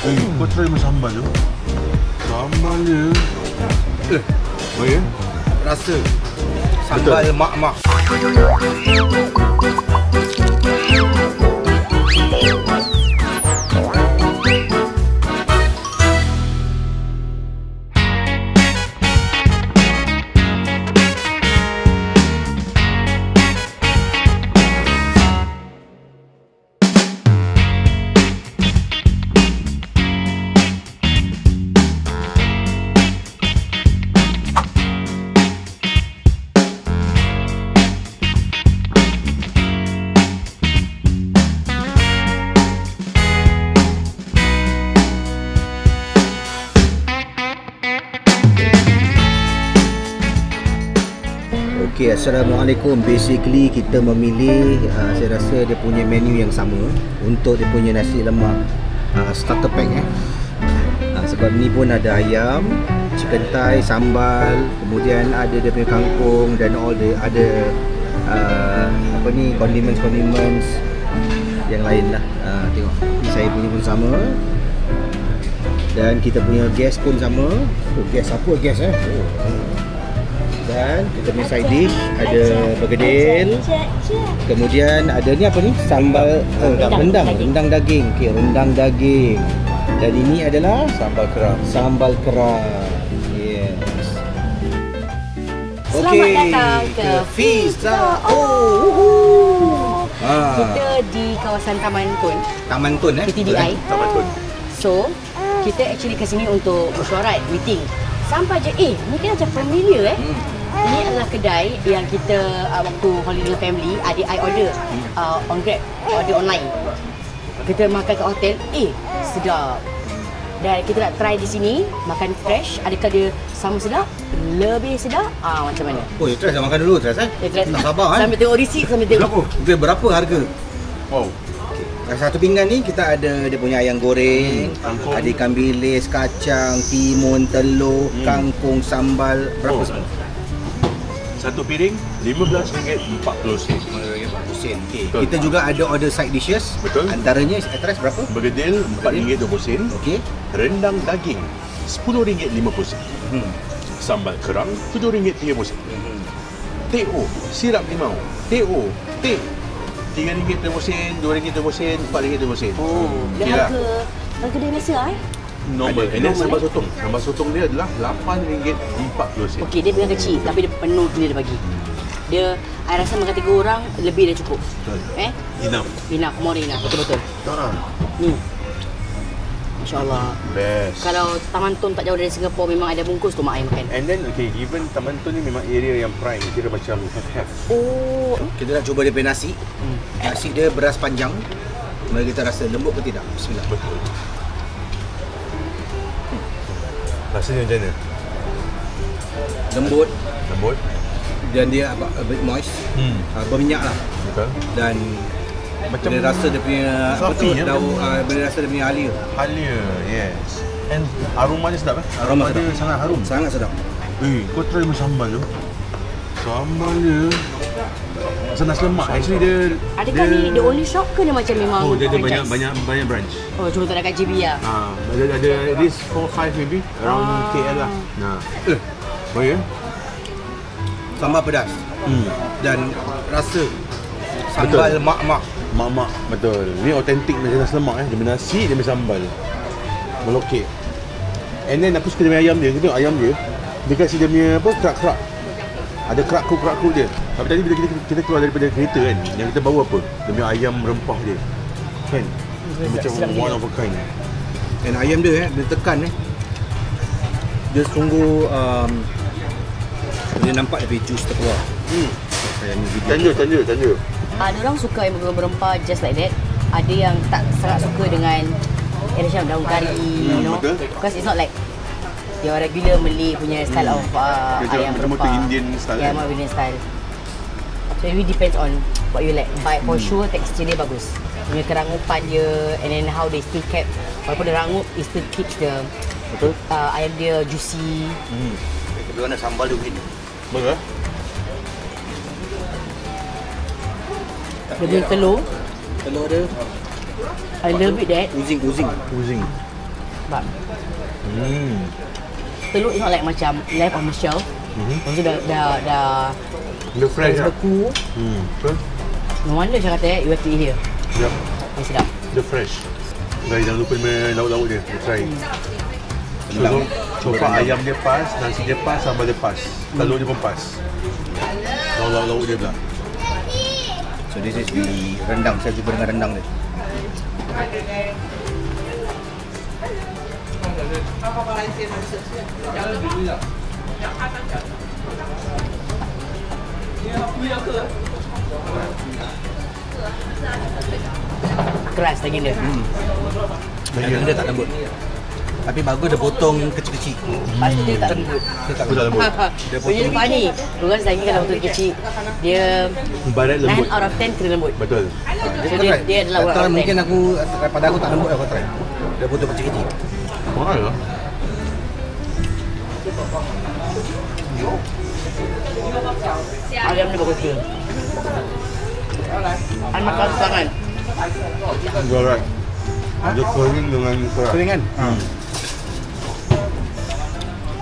Kau try dengan sambal tu. Sambal dia. Oh ya? Rasa sambal mak-mak. Okay, Assalamualaikum. Basically kita memilih saya rasa dia punya menu yang sama untuk dia punya nasi lemak starter pack sebab ni pun ada ayam, chicken thigh, sambal, kemudian ada dia punya kangkung dan all the ada condiments yang lain lah. Tengok ni saya punya pun sama dan kita punya gas pun sama. Gas apa gas dan kita punya side dish ada bergedil, kemudian ada ni apa ni, sambal rendang daging. Okey, rendang daging. Dan ini adalah sambal kerang. Yes. Selamat datang ke Fiesta. Kita di kawasan Taman Tun PTDI. Taman Tun. So, kita actually ke sini untuk mesyuarat, meeting. Sampai je, ni kan macam familiar Ini adalah kedai yang kita waktu holiday family, adik I order on Grab, order online. Kita makan kat hotel, sedap. Dan kita nak try di sini, makan fresh. Adakah dia sama sedap? Lebih sedap? Macam mana? Oh, try makan dulu, try. Tak sabar sambil tengok receipt, sambil tengok. Berapa harga? Wow. Satu pinggan ni kita ada dia punya ayam goreng, ada ikan bilis, kacang, timun, telur, kangkung, sambal. Berapa semua? Satu piring RM15.40. Okay. Kita juga ada order side dishes. Betul. Antaranya address berapa? Bergedil RM4.20. Okey. Rendang daging RM10.50. Sambal kerang RM7.30. TO sirap limau. TO RM3.30, RM2.30, RM4.30. Dia harga dia biasa normal. And then sambal sotong dia adalah RM8.40. Okey, dia memang kecil tapi dia penuh gila dia bagi. Dia, I rasa makan 3 orang lebih dah cukup. Betul. Enough, more than enough. Betul. Ni. Masya-Allah. Best. Kalau Taman Tun tak jauh dari Singapura, memang ada bungkus tu mak I makan. And then given Taman Tun ni memang area yang prime, kira macam have. Kita nak cuba dia punya nasi. Nasi dia beras panjang. Mari kita rasa lembut ke tidak. Bismillah. Betul. Rasanya macam mana? Lembut dan dia a bit moist. Berminyak lah. Betul. Dan macam boleh rasa dia punya boleh rasa dia punya halia. Yes. And aromanya sedap Aroma dia sangat harum. Sangat sedap. Kau try dengan sambal tu. Sambal dia macam nasi lemak. Actually dia Adakah ni the only shop ke dia macam memang dia ada franchise? banyak branch. Cuma tak ada kat JB lah. Ada at least 4-5 maybe around KL lah. Oh ya? Sambal pedas. Dan rasa sambal mak-mak. Betul. Ni authentic macam nasi lemak Dia punya nasi, dia punya sambal melokek. And then aku suka dia punya ayam dia. Kita tengok ayam dia, dia kasi dia punya kerak-kerak. Ada kerak-kerak dia. Tapi tadi bila kita keluar daripada kereta kan, yang kita bawa apa? Dia punya ayam rempah dia. Kan? Dia macam one of a kind. Dan ayam dia dia tekan dia sungguh dia nampak dia punya juice terkeluar. Saya ni video. Tanja. Ada orang suka yang berempah just like that. Ada yang tak sangat suka dengan macam daun kari, because it's not like your regular Malay punya style of ayam berempah. Indian style. Yeah, more Indian style. So it really depends on what you like. But for sure texture dia bagus. Punya kerangupan dia, and then how they still kept, walaupun dia rangup, it still keeps the ayam dia juicy. Kedua nak sambal dia begini. Betul. Dia punya telur dia I love it that oozing. Sebab telur is not like macam left on the shelf. Lepas tu dah Dia fresh lah. beku. Betul? No wonder saya kata you have to eat here. Yup. Yang sedap. Dia fresh. Guys, jangan lupa dengan lauk-lauk dia. Try. So far ayam dia pas, nasi dia pas, sambal dia pas. Telur dia pun pas. Lauk-lauk dia pula. So this is the rendang. Saya cuba dengan rendang dia. Keras daging dia. Daging dia tak lembut. Tapi bagus dia potong kecil-kecil. Pasti dia tak lembut. Dia tak Aku tak lembut. lembut. Dia Jadi lepas ni, orang daging kalau betul kecil, dia Barat 9 lembut. out of 10 kena lembut. Betul. So dia adalah one out of 10. Mungkin aku pada aku tak lembut aku try. Dia potong kecil-kecil. Mahal lah. Ayam dia bagus dia. Makan tangan. Alright. Dia kering dengan kerak. Kering kan?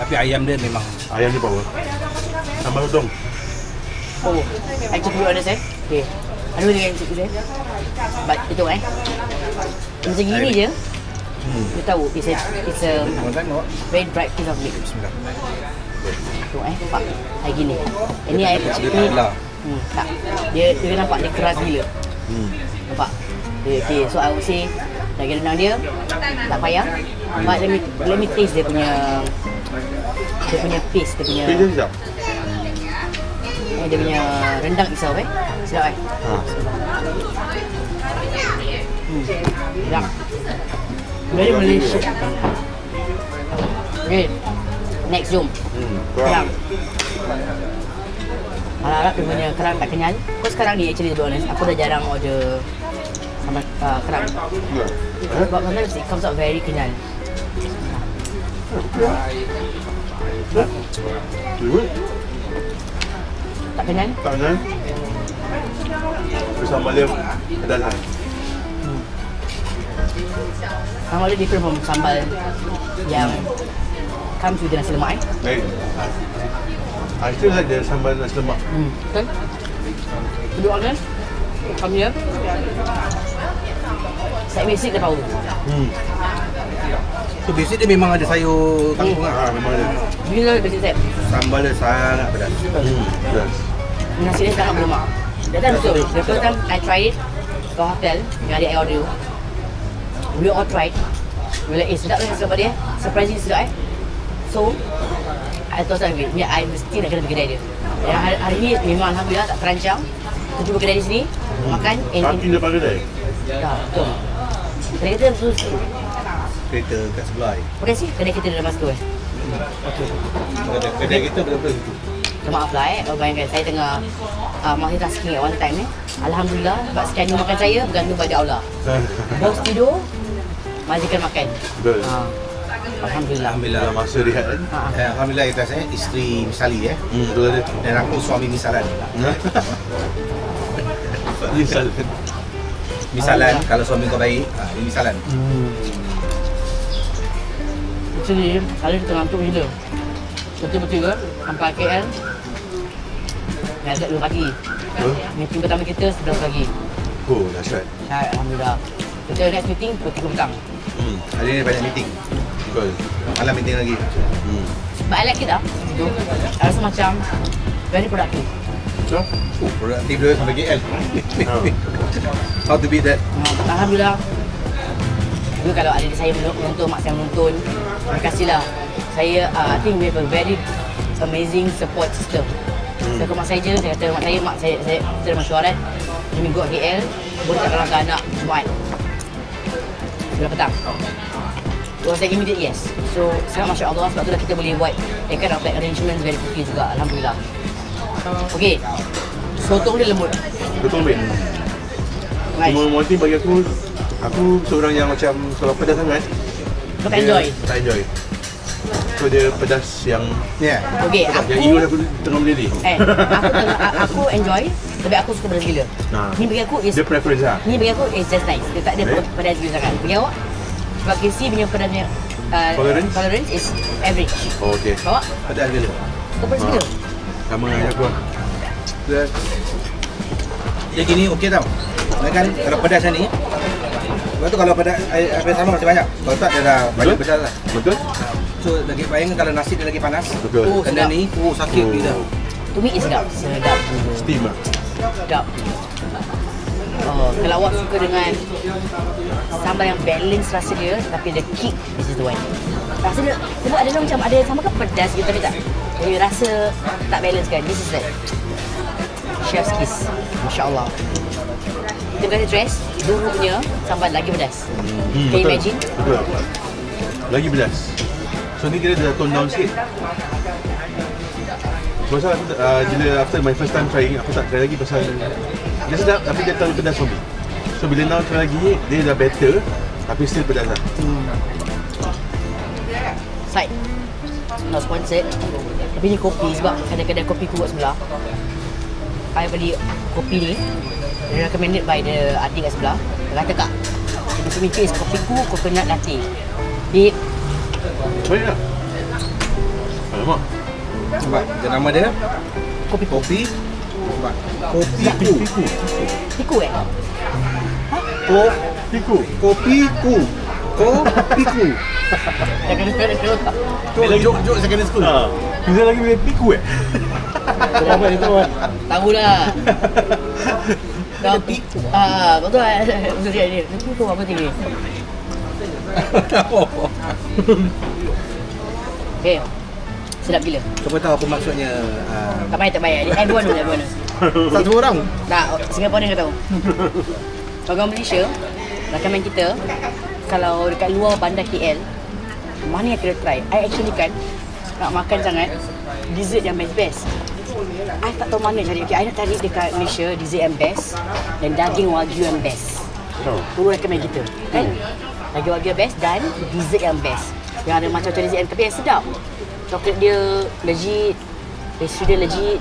Tapi ayam dia memang Ayam dia power. Sambal udang. Oh, I to be honest okay. Ada benda yang cikgu saya. But itu macam gini je. You tahu, it's a very bright piece of meat. Tu nampak? Kayak gini. Ini air kecil ni. Tak. Dia nampak dia keras gila. Nampak? Okay, so I would say daging rendang dia tak payah. But let me taste dia punya paste, dia punya. Dia sedap. Dia punya rendang itself sedap sedap. Very Malaysia. Okay, next jom. Kerang. Harap-harap dia punya kerang tak kenyal. Kau sekarang ni actually to be honest, aku dah jarang order sambal kerang. Sebab sometimes it comes out very kenyal. Tak kenyal? Tak kan? Sambal dia pedas lah. Sambal dia different from sambal yang comes with nasi lemak Baik. I still like the sambal nasi lemak. Betul? To be honest, come here. Saya basic dah tahu. So basic dia memang ada sayur kangkung lah. Memang ada. Bila basic set? Sambal dia sangat pedas. Pedas. Nasi dia sangat berlemak. That time betul. The first time I try it ke hotel dengan adik I order. We all tried. We like, sedap lah sebab dia. Surprising sedap So, I thought I mesti nak kena pergi kedai dia. Dan hari ni memang Alhamdulillah tak terancang. Kita cuba kedai di sini, makan. Parking depan kedai? Ya, betul. Kedai kita betul. Kereta kat sebelah ni. Okey sih, kedai kita dalam masa tu Kedai kita betul-betul situ. Maaf lah bayangkan saya tengah multitasking at one time Alhamdulillah, sebab schedule makan saya bergantung pada Allah. Bos tidur, majikan makan. Betul. Alhamdulillah. Dalam masa rehat kan? Alhamdulillah kita saya isteri misali Betul ada. dan aku suami misalan. Misalan kalau suami kau baik, ini misalan. Actually, hari kita ngantuk gila. Betul-betul sampai KL. Dah agak 2 pagi. Meeting pertama kita 11 pagi. Oh, dahsyat. Alhamdulillah. Kita next meeting pukul 3 petang. Hari ni banyak meeting. Betul. Malam meeting lagi. But I like it Itu. I rasa macam very productive. Produktif dia sampai KL. How to beat that? Alhamdulillah. Juga kalau adik saya menonton, mak saya menonton, terima kasihlah. Saya I think we have a very amazing support system. Saya ke mak saya je, saya kata mak saya kita dah mesyuarat minggu kat KL, boleh tak kalahkan anak Jumaat 9 petang. So saya immediate yes. So sangat Masya Allah, sebab tu lah kita boleh buat that kind of like arrangements very quickly juga. Alhamdulillah. Okay, sotong dia lembut. Betul baik. Nice. Cuma one thing bagi aku seorang yang macam kalau pedas sangat Kau tak enjoy? Tak enjoy. So dia pedas yang Okay, yang ingat aku tengah berdiri. aku enjoy, tapi aku suka pedas gila. Ni bagi aku is Dia preference lah. Ni bagi aku is just nice. Dia tak ada pedas gila sangat. Bagi awak, sebab KC punya pedasnya Tolerance is average. Oh, okey. Bawa? Pedas gila. Kau pedas gila? Sama dengan aku lah. Dia gini okey tau. Kan kalau pedas ni, lepas tu kalau pedas air sama masih banyak. Kalau tak dia dah banyak pedas lah. Betul? So lagi bayangkan kalau nasi dia lagi panas. Betul. Oh, Kena sedap. ni, sakit lidah. To me is sedap. Sedap. Steam lah. Sedap. Kalau awak suka dengan sambal yang balance rasa dia, tapi the kick, this is the one. Rasa dia, sebab ada macam ada sama ke pedas gitu, tapi tak. Jadi rasa tak balance kan. This is that. Chef's kiss. Masya Allah. Kita kena dress, dulu punya sambal lagi pedas. Can you imagine? Betul. Lagi pedas. So ni kira dah tone down sikit. Pasal aku bila after my first time trying, aku tak try lagi pasal dia sedap tapi dia terlalu pedas for me. So bila now try lagi, dia dah better tapi still pedas lah. Side. Not sponsored. Tapi ni kopi sebab kadang-kadang kopi ku kat sebelah. I beli kopi ni, recommended by the adik kat sebelah. Dia kata, "Kak, the signature is kopi ku coconut latte." Babe, Baik lah. Alamak. Sebab dia nama dia kopi ku. kopi. Sebab kopi ku. Piku Piku. Kopi ku. Kopi ku. Dah kena tak? Tu jok secondary school. Kita lagi boleh piku Apa itu kan? Tahu lah. Kau piku. Betul lah. Betul dia. Piku apa tinggi? Okay. Sedap gila. Kau tahu apa maksudnya? Tak payah. Everyone knows. Satu orang. Tak, Singapore dia tahu. Orang Malaysia, rakaman kita, kalau dekat luar bandar KL, mana yang kena try? I actually kan nak makan sangat dessert yang best. I tak tahu mana cari. Okay, I nak cari dekat Malaysia dessert yang best dan daging wagyu yang best. Turun recommend kita, kan? Daging wagyu yang best dan dessert yang best. Yang ada macam-macam dessert tapi yang sedap. Coklat dia legit, pastry dia legit.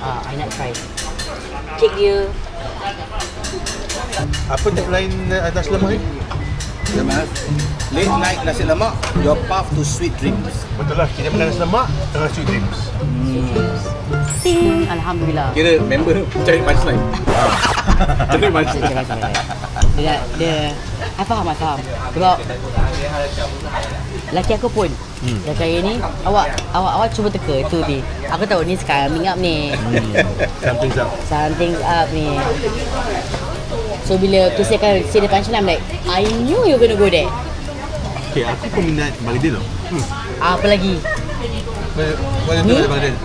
I nak try. Kek dia. Apa tagline atas lemak ni? Lemak. Late night nasi lemak, your path to sweet dreams. Betul lah, kita makan nasi lemak dengan sweet dreams. Ting. Alhamdulillah. Kira member cari punchline. Cari punchline. Dia I faham. Sebab laki aku pun dah kaya ni, awak cuba teka tu ni. Aku tahu ni sekarang coming up ni. Something's up ni. So bila tu saya akan say the punchline, I'm like, I knew you're gonna go there. Okay, aku pun minat Bangladesh tau. Apa lagi? Mana tu ada Bangladesh?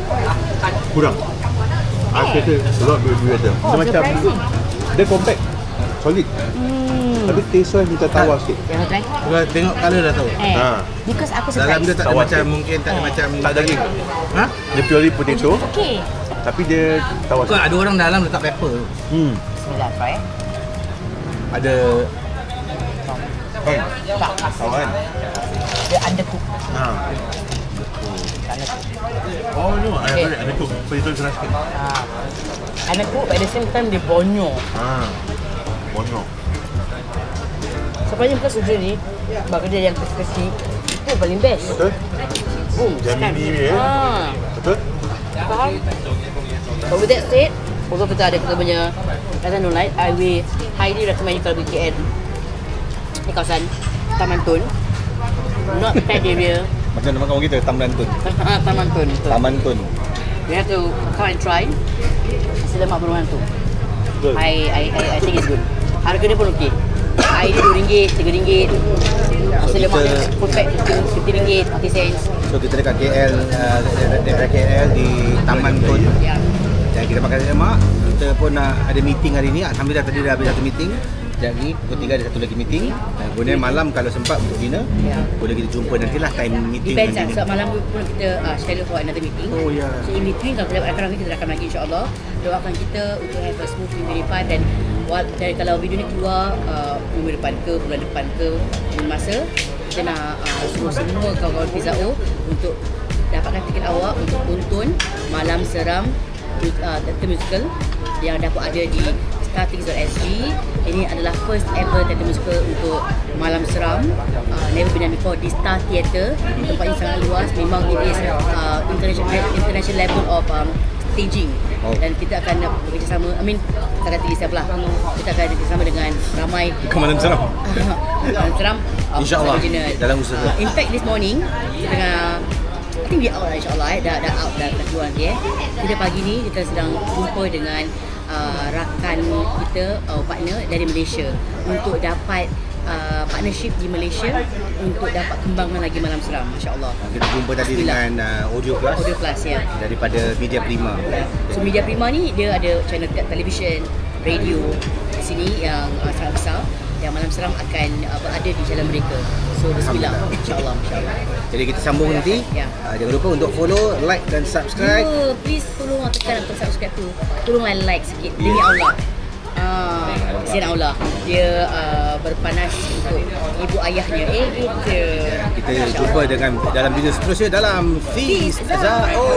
Kurang. Aku kata a lot better. Dia macam surprising. dia compact, solid. Tapi taste wise minta tawar sikit. Jangan try. Kau tengok colour dah tahu. Because aku Dalam dia surprise. tak ada Tawar macam sikit. mungkin tak ada macam Tak daging. Ha? Dia purely potato, Okay. tapi dia tawar Kau sikit. ada orang dalam letak pepper. Bismillah, try. Ada Kan? Tak, Kawan. dia undercook. Oh no, Okay. ada tu. Potato keras sikit. Undercook at the same time dia bonyo. Bonyo. Sepanjang kau sejuk ni, bagi dia yang crispy, itu paling best. Betul? Boom, Jamini ni Betul? Faham? But with that said, although kita ada kita punya rasa non-light, I will highly recommend you kalau pergi KL di kawasan Taman Tun. Not Pet area. macam nama kawan kita Taman Tun. Taman Tun. Betul. Taman Tun. You have to come and try nasi lemak beruang tu. Betul. I think it's good. Harga dia pun okey. Air dia RM2, RM3. Nasi lemak dia full pack RM50, 40 cents. So kita dekat KL, daerah KL di Taman Tun. Ya. Dan kita makan nasi lemak. Kita pun ada meeting hari ni. Alhamdulillah tadi dah habis satu meeting. Jadi pukul 3 ada satu lagi meeting. Kemudian malam kalau sempat untuk dinner, boleh kita jumpa nantilah time meeting. Depends lah. Sebab malam pun kita schedule for another meeting. Oh ya. So in between kalau kita dapat rakam kita rakam lagi insyaAllah. Doakan kita untuk have a smooth 2025 dan kalau video ni keluar minggu depan ke, bulan depan ke, masa kita nak suruh semua kawan-kawan Pizza O untuk dapatkan tiket awak untuk tonton Malam Seram Theater Musical yang dapat ada di starthings.sg. Ini adalah first ever teater musical untuk Malam Seram. Never been done before di Star Theatre. Tempatnya sangat luas. Memang it is international level of staging. Dan kita akan bekerjasama, kita akan tulis lah. Kita akan bekerjasama dengan ramai Malam Seram. Malam Seram. InsyaAllah dalam usaha. In fact this morning kita tengah, I think dia out lah insyaAllah dah out dah keluar nanti Kita pagi ni kita sedang jumpa dengan rakan kita, partner dari Malaysia untuk dapat partnership di Malaysia untuk dapat kembangkan lagi Malam Seram, masya-Allah. Kita jumpa tadi dengan Audio Plus ya, daripada Media Prima. So Media Prima ni dia ada channel television, radio di sini yang sangat besar, yang Malam Seram akan berada di channel mereka. So bismillah, insya-Allah. Jadi kita sambung nanti. Jangan lupa untuk follow, like dan subscribe. Please tolong tekan untuk subscribe tu. Tolonglah like sikit demi Allah. Kesian Allah, dia berpanas untuk ibu ayahnya. Gitu. Kita jumpa dengan dalam video seterusnya dalam Feast Zao.